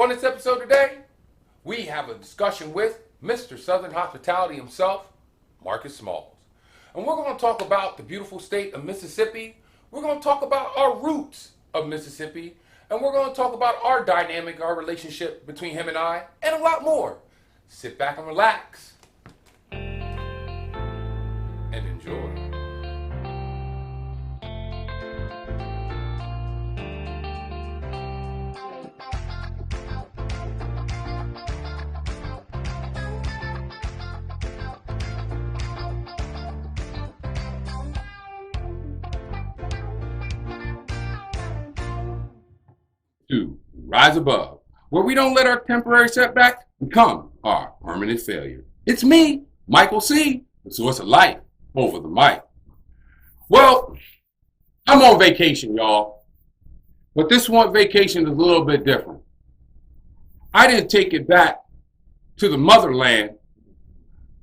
On this episode today, we have a discussion with Mr. Southern Hospitality himself, Marcus Smalls. And we're going to talk about the beautiful state of Mississippi. We're going to talk about our roots of Mississippi. And we're going to talk about our dynamic, our relationship between him and I, and a lot more. Sit back and relax and enjoy. To rise above, where we don't let our temporary setbacks become our permanent failure. It's me, Michael C., the source of life over the mic. Well, I'm on vacation, y'all. But this one vacation is a little bit different. I didn't take it back to the motherland.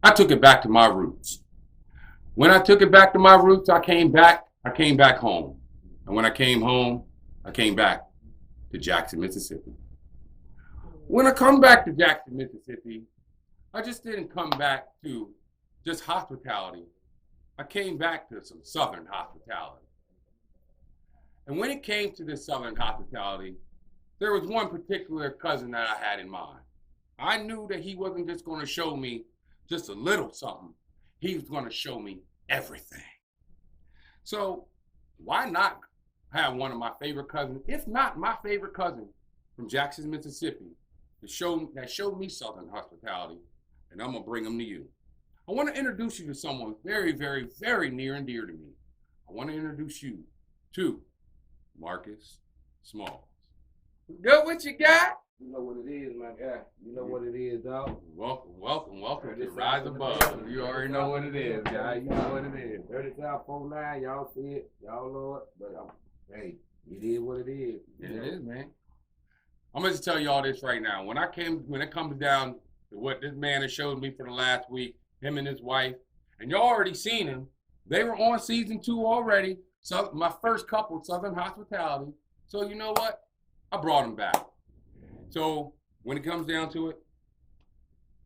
I took it back to my roots. When I took it back to my roots, I came back home. And when I came home, I came back to Jackson, Mississippi. When I come back to Jackson, Mississippi, I just didn't come back to just hospitality. I came back to some Southern hospitality. And when it came to this Southern hospitality, there was one particular cousin that I had in mind. I knew that he wasn't just going to show me just a little something. He was going to show me everything. So why not have one of my favorite cousins, if not my favorite cousin from Jackson, Mississippi, that showed me Southern hospitality, and I'm going to bring him to you. I want to introduce you to someone very, very, very near and dear to me. I want to introduce you to Marcus Smalls. Good, what you got? You know what it is, my guy. You know what it is, dog. Welcome to Rise Above. You already know what it is, guy. You know what it is. 30 South 49, y'all see it, y'all know it, but hey, it is what it is. It is, man. I'm going to tell y'all this right now. When it comes down to what this man has showed me for the last week, him and his wife, and y'all already seen him. They were on season 2 already. So my first couple, Southern Hospitality. So you know what? I brought him back. So when it comes down to it,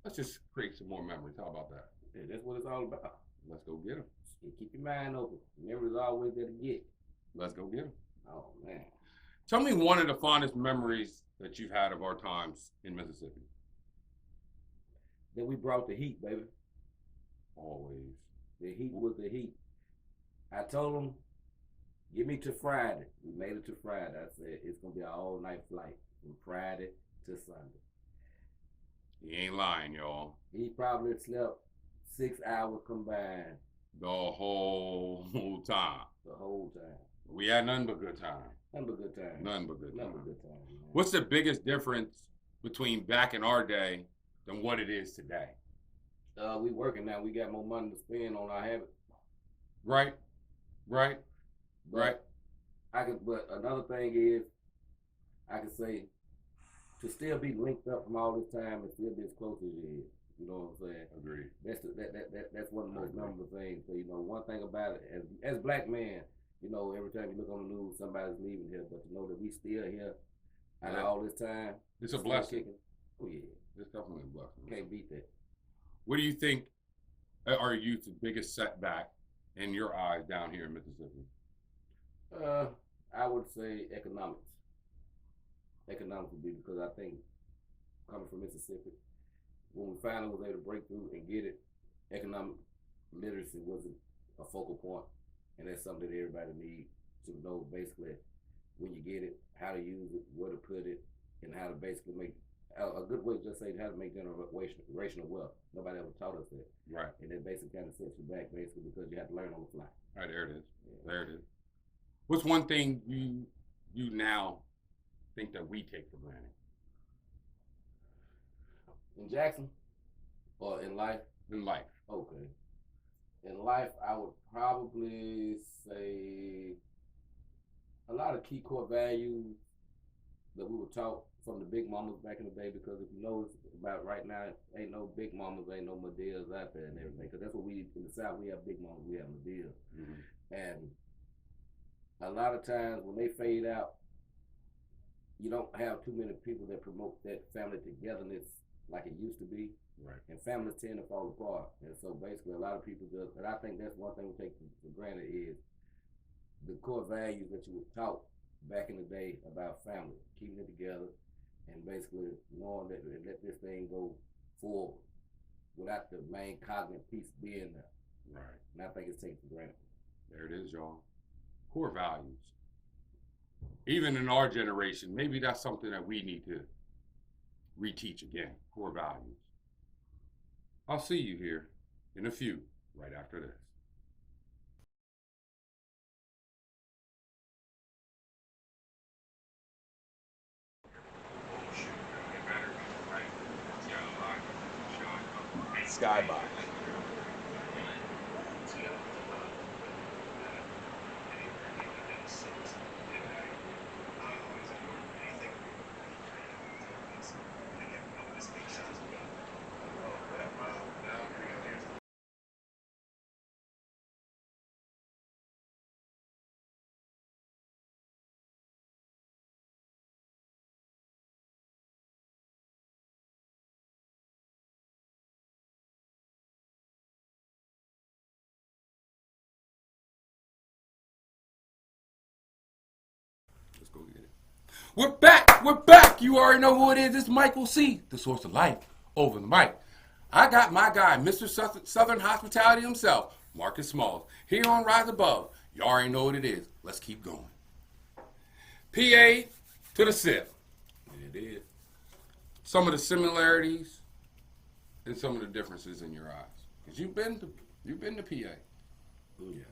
let's just create some more memories. How about that? Yeah, that's what it's all about. Let's go get him. Keep your mind open. Memories always there to get. Let's go get him. Oh, man. Tell me one of the fondest memories that you've had of our times in Mississippi. Then we brought the heat, baby. Always. The heat was the heat. I told them, get me to Friday. We made it to Friday. I said, it's going to be an all-night flight from Friday to Sunday. He ain't lying, y'all. He probably slept 6 hours combined. The whole time. The whole time. We had nothing but good time. Nothing but good time. Nothing but good time. Nothing but good time, man. What's the biggest difference between back in our day than what it is today? We working now. We got more money to spend on our habits. Right. But another thing is, I can say, to still be linked up from all this time and still be as close as you is. You know what I'm saying? Agreed. That's one of the most memorable things. So, you know, one thing about it, as black men, you know, every time you look on the news, somebody's leaving here. But to know that we still here after all this time. It's a blessing. Kicking, oh, yeah. It's definitely a blessing. Can't beat that. What do you think are youth's biggest setback in your eyes down here in Mississippi? I would say economics. Economics would be because I think coming from Mississippi, when we finally was able to break through and get it, economic literacy wasn't a focal point, and that's something that everybody needs to know. Basically, when you get it, how to use it, where to put it, and how to basically make a good way to just say how to make generational wealth. Nobody ever taught us that. Right. And that basically kind of sets you back, basically, because you have to learn on the fly. Right, there it is. Yeah. There it is. What's one thing you now think that we take for granted? In Jackson? Or in life? In life. Okay. In life, I would probably say a lot of key core values that we were taught from the big mamas back in the day, because if you notice about right now, ain't no big mamas, ain't no Medeas out there and everything, because that's what we, in the South, we have big mamas, we have Medeas. Mm-hmm. And a lot of times when they fade out, you don't have too many people that promote that family togetherness like it used to be. Right. And families tend to fall apart. And so basically, a lot of people just, and I think that's one thing we take for granted is the core values that you were taught back in the day about family, keeping it together, and basically knowing that and let this thing go forward without the main cognitive piece being there. Right. And I think it's taken for granted. There it is, y'all. Core values. Even in our generation, maybe that's something that we need to reteach again. Core values. I'll see you here in a few, right after this. TheSkyBoxx. Let's go get it. We're back. We're back. You already know who it is. It's Michael C., the source of life, over the mic. I got my guy, Mr. Southern Hospitality himself, Marcus Smalls, here on Rise Above. You already know what it is. Let's keep going. PA to the SIP. It is. Some of the similarities and some of the differences in your eyes. Because you've been to PA. Yeah.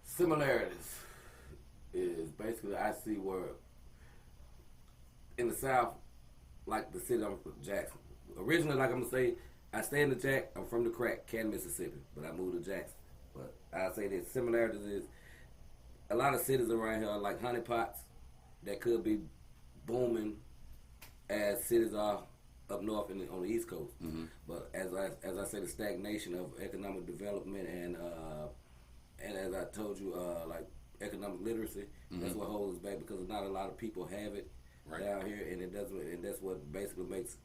Similarities is basically I see where in the South, like the city I'm from, Jackson. Originally, like I'm gonna say, I stay in the Jack. I'm from the crack, Canton, Mississippi, but I moved to Jackson. But I say the similarities is a lot of cities around here are like honeypots that could be booming as cities are up north on the East Coast. Mm-hmm. But as I say, the stagnation of economic development and as I told you, like economic literacy, that's what holds us back because not a lot of people have it down here, and it doesn't. And that's what basically makes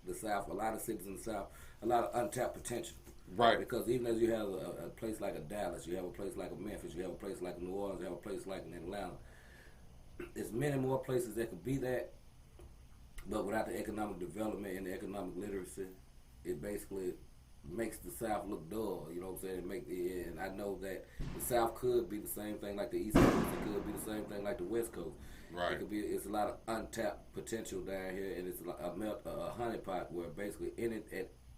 the South, a lot of cities in the South, a lot of untapped potential. Right. Because even as you have a place like a Dallas, you have a place like a Memphis, you have a place like New Orleans, you have a place like in Atlanta. There's many more places that could be that, but without the economic development and the economic literacy, it basically makes the South look dull. You know what I'm saying? And I know that the South could be the same thing like the East Coast. It could be the same thing like the West Coast. Right. It could be. It's a lot of untapped potential down here, and it's a honeypot where basically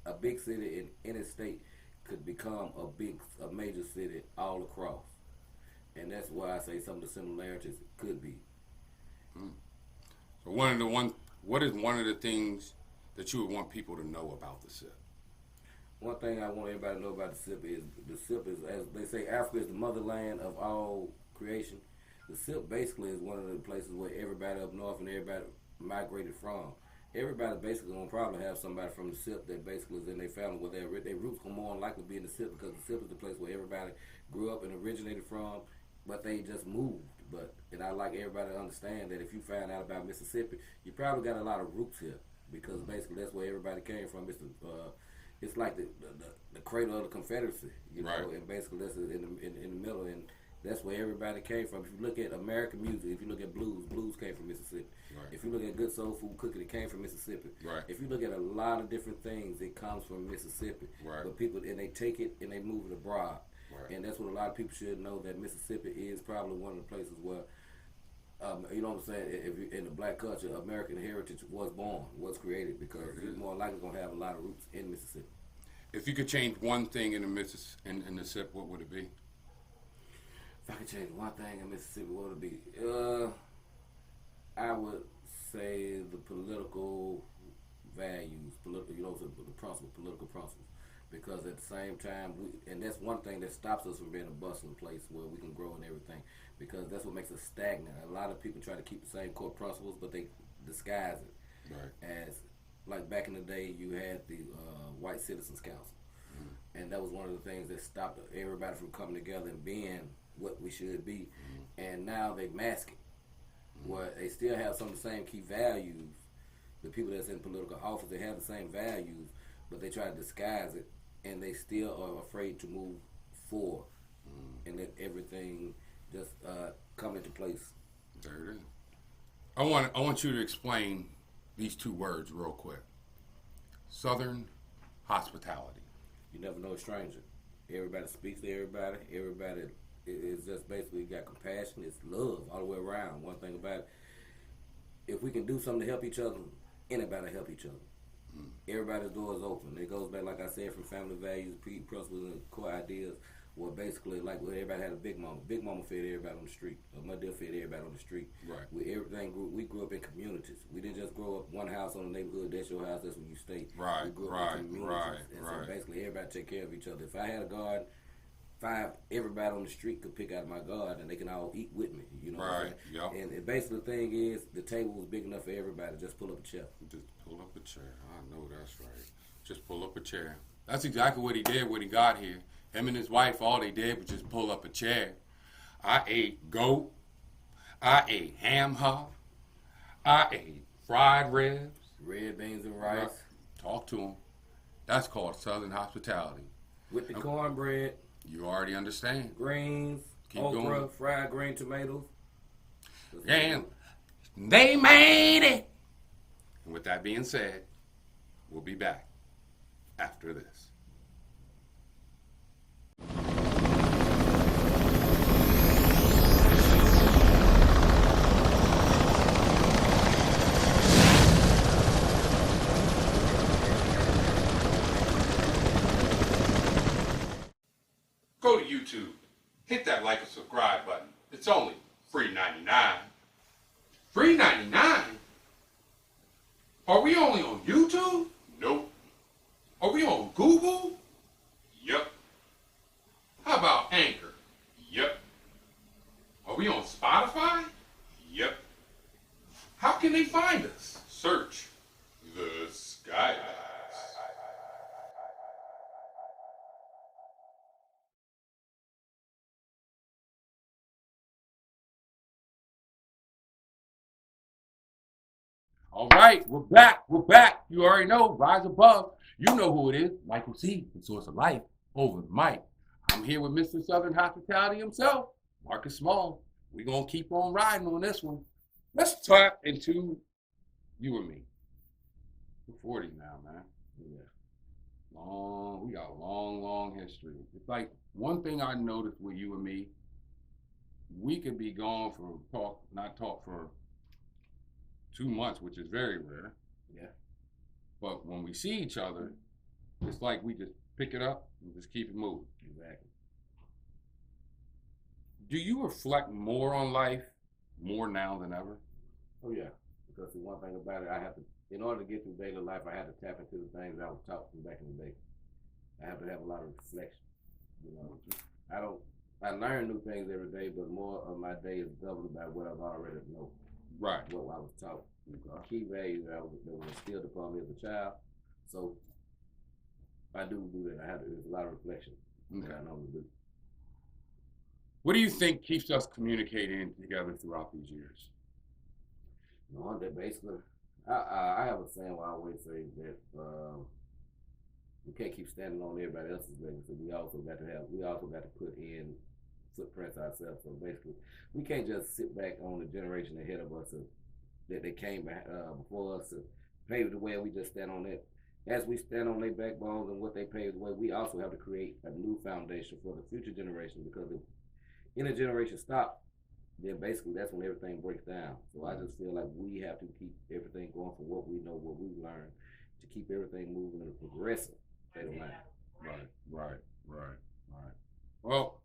a big city in any state could become a major city all across. And that's why I say some of the similarities could be. So what is one of the things that you would want people to know about the SIP? One thing I want everybody to know about the SIP is, as they say, Africa is the motherland of all creation. The SIP basically is one of the places where everybody up north and everybody migrated from. Everybody basically gonna probably have somebody from the SIP that basically is in their family where their roots gonna more likely be in the SIP because the SIP is the place where everybody grew up and originated from, but they just moved. And I like everybody to understand that if you find out about Mississippi, you probably got a lot of roots here because basically that's where everybody came from. It's like the cradle of the Confederacy, you know, right. And basically that's in the middle, and that's where everybody came from. If you look at American music, if you look at blues came from Mississippi. Right. If you look at good soul food cooking, it came from Mississippi. Right. If you look at a lot of different things, it comes from Mississippi. Right. But people, and they take it and they move it abroad. Right. And that's what a lot of people should know, that Mississippi is probably one of the places where, you know what I'm saying, if you, in the black culture, American heritage was created because you're more likely going to have a lot of roots in Mississippi. If you could change one thing in the SIP, what would it be? If I could change one thing in Mississippi, what would it be? I would say the political values, the political principles. Because at the same time, and that's one thing that stops us from being a bustling place where we can grow and everything. Because that's what makes us stagnant. A lot of people try to keep the same core principles, but they disguise it as, like back in the day, you had the White Citizens Council, and that was one of the things that stopped everybody from coming together and being what we should be. And now they mask it. where they still have some of the same key values. The people that's in political office, they have the same values, but they try to disguise it, and they still are afraid to move forward and let everything just come into place. There it is. I want you to explain these two words real quick. Southern hospitality. You never know a stranger. Everybody speaks to everybody. Everybody is just basically got compassion. It's love all the way around. One thing about it, if we can do something to help each other, anybody help each other. Everybody's door is open. It goes back, like I said, from family values, principles, and core ideas. Well, basically, like where everybody had a big mama. Big mama fed everybody on the street. My dad fed everybody on the street. Right. We grew up in communities. We didn't just grow up one house on the neighborhood. That's your house. That's where you stay. Right. We grew up Right. in communities. Right. And Right. so basically, everybody take care of each other. If I had a garden, everybody on the street could pick out of my garden, and they can all eat with me. You know. Right. Yep. And basically, the thing is, the table was big enough for everybody. Just pull up a chair. Just pull up a chair. I know that's right. Just pull up a chair. That's exactly what he did when he got here. Him and his wife, all they did was just pull up a chair. I ate goat. I ate ham hock. I ate fried ribs. Red beans and rice. Talk to him. That's called Southern hospitality. With the cornbread. You already understand. Greens. Keep okra, going. fried green tomatoes. And they made it. And with that being said, we'll be back after this. Go to YouTube, hit that like and subscribe button. It's only $3.99. $3.99? Are we only on YouTube? Nope. Are we on Google? Yep. How about Anchor? Yep. Are we on Spotify? Yep. How can they find us? Search The SkyBoxx. All right, we're back. We're back. You already know, rise above. You know who it is. Michael C., the source of life, over the mic. I'm here with Mr. Southern Hospitality himself, Marcus Small. We're going to keep on riding on this one. Let's tap into you and me. We're 40 now, man. Yeah. We got a long history. It's like one thing I noticed with you and me, we could be gone for not talk for 2 months, which is very rare. Yeah. But when we see each other, it's like we just pick it up and just keep it moving. Exactly. Do you reflect more on life more now than ever? Oh yeah. Because the one thing about it, in order to get through daily life, I had to tap into the things I was taught from back in the day. I have to have a lot of reflection. You know, I learn new things every day, but more of my day is governed by what I've already know. Right. What I was taught. Key values that was instilled upon me as a child. So I do that. There's a lot of reflection that I normally do. What do you think keeps us communicating together throughout these years? You know, that basically, I have a saying where I always say that we can't keep standing on everybody else's legacy. We also got to put in footprints ourselves. So basically, we can't just sit back on the generation ahead of us that they came before us to pave the way. We just stand on it. As we stand on their backbones and what they paved the way, we also have to create a new foundation for the future generation, because if any generation stop, then basically that's when everything breaks down. So I just feel like we have to keep everything going from what we know, what we've learned, to keep everything moving and progressive. Right. Well,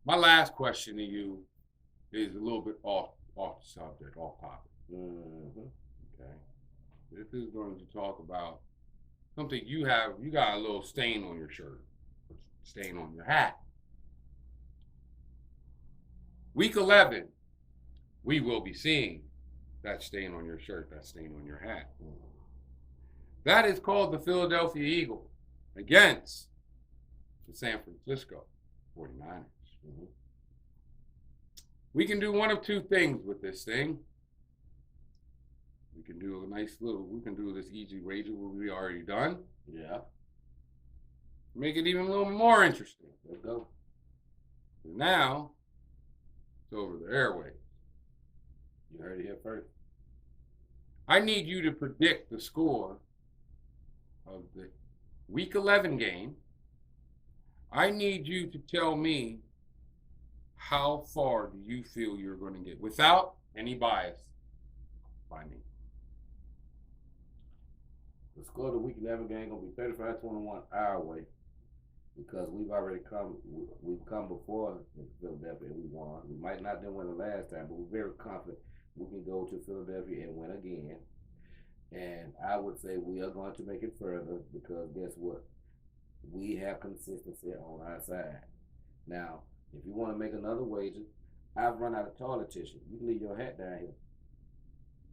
my last question to you is a little bit off the subject, off topic. Okay. This is going to talk about something you got a little stain on your shirt, stain on your hat. Week 11, we will be seeing that stain on your shirt, that stain on your hat. That is called the Philadelphia Eagle against the San Francisco 49ers. We can do one of two things with this thing. We can do we can do this easy wager what we already done. Yeah. Make it even a little more interesting. Let's go. Now, it's over the airwaves. You heard it here first. I need you to predict the score of the Week 11 game. I need you to tell me how far do you feel you're going to get without any bias by me. The score of the Week 11 game gonna be 35-21 our way, because we've come before in Philadelphia and we won. We might not have won the last time, but we're very confident we can go to Philadelphia and win again. And I would say we are going to make it further, because guess what? We have consistency on our side. Now, if you want to make another wager, I've run out of toilet tissue. You can leave your hat down here.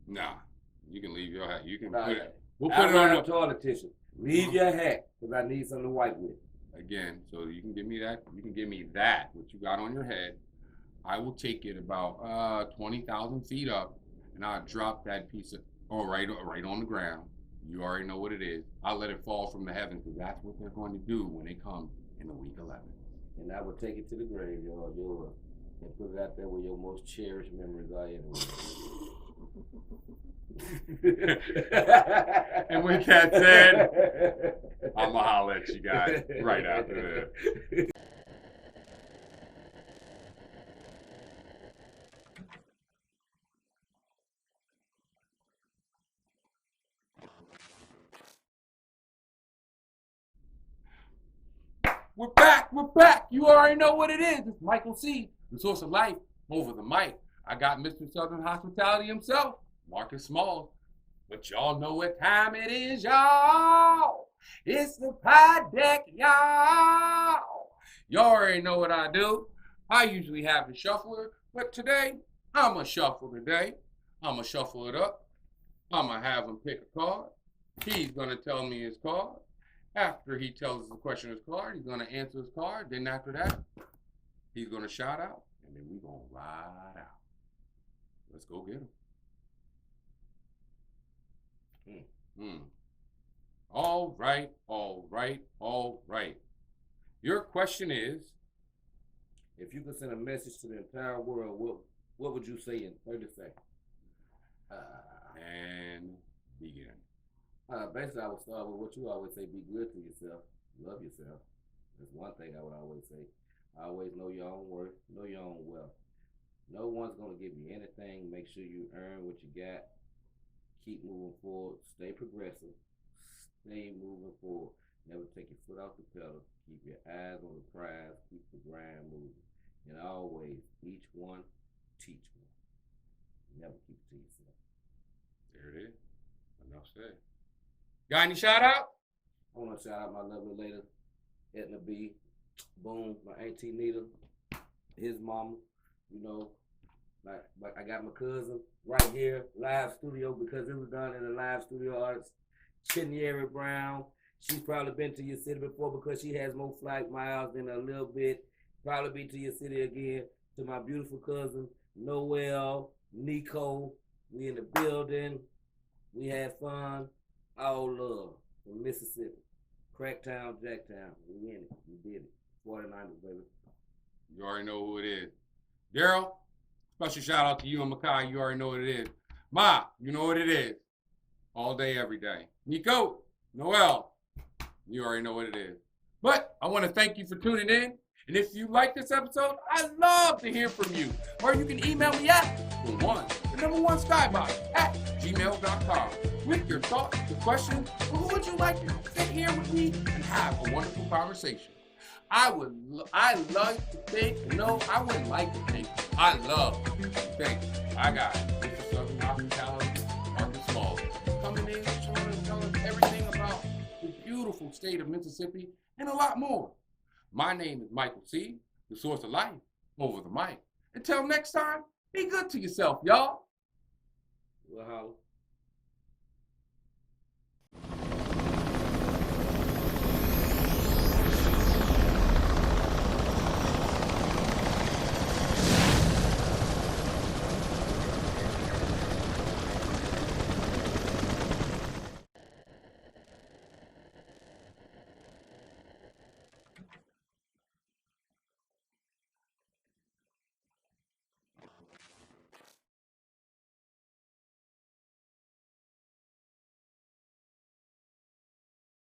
Nah, you can leave your hat. You can Nah, put it. We'll I put it run on out of toilet tissue. Leave your hat, because I need something to wipe with. again. So you can give me that. You can give me that, what you got on your head. I will take it about 20,000 feet up, and I'll drop that piece of right on the ground. You already know what it is. I'll let it fall from the heavens, because that's what they're going to do when they come in the Week 11. And I will take it to the graveyard, and put it out there where your most cherished memories are anyway. And with that said, I'm going to holler at you guys right after this. We're back. You already know what it is. It's Michael C., the source of life, over the mic. I got Mr. Southern Hospitality himself, Marcus Smalls. But y'all know what time it is, y'all. It's the pod deck, y'all. Y'all already know what I do. I usually have the shuffler, but today, I'm going to shuffle today. I'm going to shuffle it up. I'm going to have him pick a card. He's going to tell me his card. After he tells us the question of his card, he's going to answer his card. Then after that, he's going to shout out. And then we're going to ride out. Let's go get him. All right. Your question is, if you could send a message to the entire world, what would you say in 30 seconds? And begin. Basically, I would start with what you always say: be good to yourself, love yourself. That's one thing I would always say. Always know your own worth, know your own wealth. No one's gonna give you anything. Make sure you earn what you got. Keep moving forward. Stay progressive. Stay moving forward. Never take your foot off the pedal. Keep your eyes on the prize. Keep the grind moving. And always, each one, teach one. Never keep it to yourself. There it is. Enough said. Got any shout out? I want to shout out my lovely lady, Edna B. Boom, my auntie Nita, his mama. You know, like I got my cousin right here, live studio, because it was done in a live studio artist, Chenieri Brown. She's probably been to your city before, because she has more flight miles than a little bit. Probably be to your city again. To my beautiful cousin, Noel, Nico. We in the building. We had fun. All love from Mississippi. Cracktown, Jacktown. We in it. We did it. 49ers, baby. You already know who it is. Daryl, special shout out to you and Micheal. You already know what it is. Ma, you know what it is. All day, every day. Nico, Noel, you already know what it is. But I want to thank you for tuning in. And if you like this episode, I'd love to hear from you. Or you can email me at @gmail.com with your thoughts, your questions, or who would you like to sit here with me and have a wonderful conversation. I like to think, no, I wouldn't like to think. I love to think. I got Mr. Southern Hospitality, Marcus Smalls, coming in, showing and telling us everything about the beautiful state of Mississippi and a lot more. My name is Michael C., the source of life, over the mic. Until next time, be good to yourself, y'all. Well,